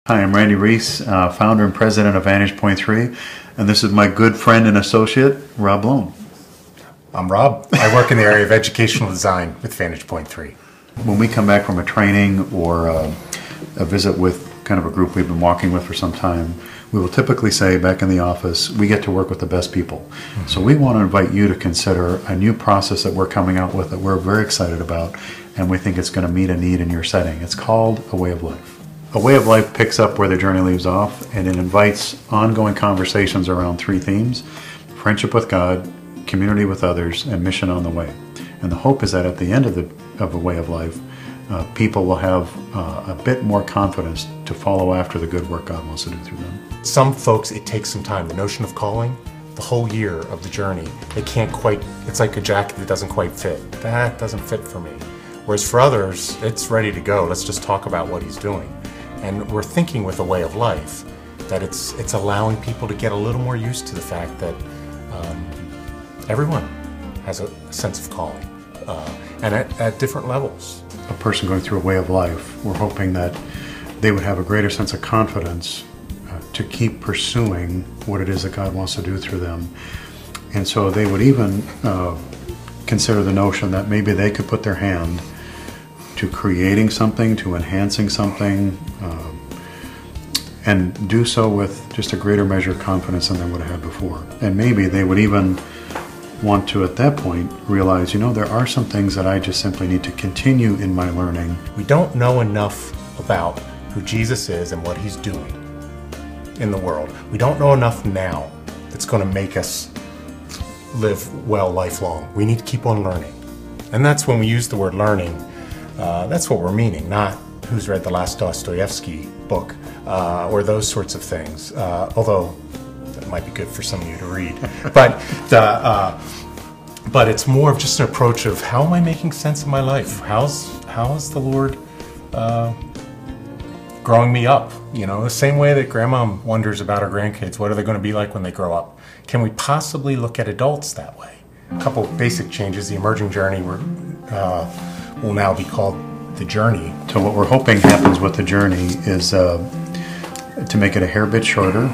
Hi, I'm Randy Reese, founder and president of Vantage Point 3, and this is my good friend and associate, Rob Loane. I'm Rob. I work in the area of educational design with Vantage Point 3. When we come back from a training or a visit with kind of a group we've been walking with for some time, we will typically say back in the office, we get to work with the best people. Mm-hmm. So we want to invite you to consider a new process that we're coming out with that we're very excited about, and we think it's going to meet a need in your setting. It's called A Way of Life. A Way of Life picks up where the journey leaves off, and it invites ongoing conversations around three themes: friendship with God, community with others, and mission on the way. And the hope is that at the end of A Way of Life, people will have a bit more confidence to follow after the good work God wants to do through them. Some folks, it takes some time. The notion of calling, the whole year of the journey, they can't quite, it's like a jacket that doesn't quite fit. That doesn't fit for me. Whereas for others, it's ready to go. Let's just talk about what he's doing. And we're thinking with A Way of Life that it's allowing people to get a little more used to the fact that everyone has a sense of calling, and at different levels. A person going through A Way of Life, we're hoping that they would have a greater sense of confidence to keep pursuing what it is that God wants to do through them. And so they would even consider the notion that maybe they could put their hand to creating something, to enhancing something, and do so with just a greater measure of confidence than they would have had before. And maybe they would even want to, at that point, realize, you know, there are some things that I just simply need to continue in my learning. We don't know enough about who Jesus is and what he's doing in the world. We don't know enough now that's going to make us live well lifelong. We need to keep on learning. And that's when we use the word learning, that's what we're meaning, not who's read the last Dostoevsky book or those sorts of things, although that might be good for some of you to read. But it's more of just an approach of, how am I making sense of my life? How's the Lord growing me up? You know, the same way that grandma wonders about her grandkids, what are they going to be like when they grow up? Can we possibly look at adults that way? A couple of basic changes. The emerging journey will now be called the journey. So what we're hoping happens with the journey is to make it a hair bit shorter,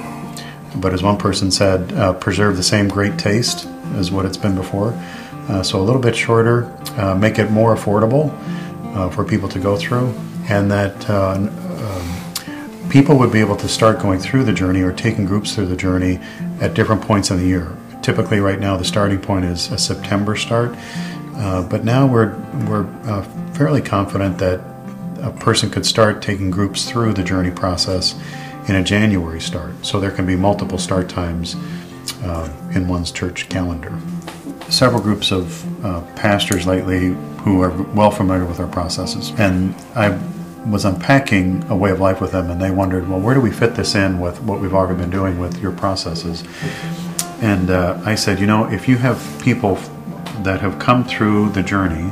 but as one person said, preserve the same great taste as what it's been before. So a little bit shorter, make it more affordable for people to go through, and that people would be able to start going through the journey or taking groups through the journey at different points in the year. Typically right now the starting point is a September start, but now we're fairly confident that a person could start taking groups through the journey process in a January start. So there can be multiple start times in one's church calendar. Several groups of pastors lately who are well familiar with our processes, and I was unpacking A Way of Life with them, and they wondered, well, where do we fit this in with what we've already been doing with your processes? And I said, you know, if you have people that have come through the journey,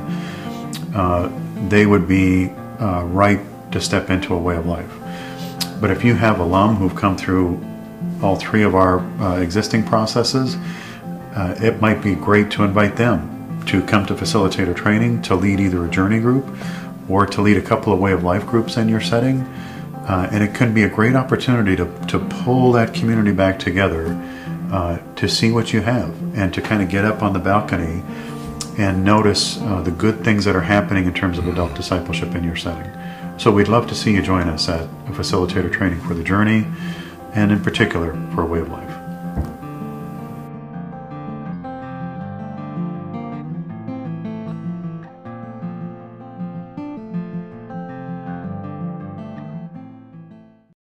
they would be right to step into A Way of Life. But if you have alum who've come through all three of our existing processes, it might be great to invite them to come to facilitator training, to lead either a journey group or to lead a couple of Way of Life groups in your setting. And it could be a great opportunity to pull that community back together, to see what you have, and to kind of get up on the balcony and notice the good things that are happening in terms of adult discipleship in your setting. So we'd love to see you join us at a facilitator training for the journey, and in particular for A Way of Life.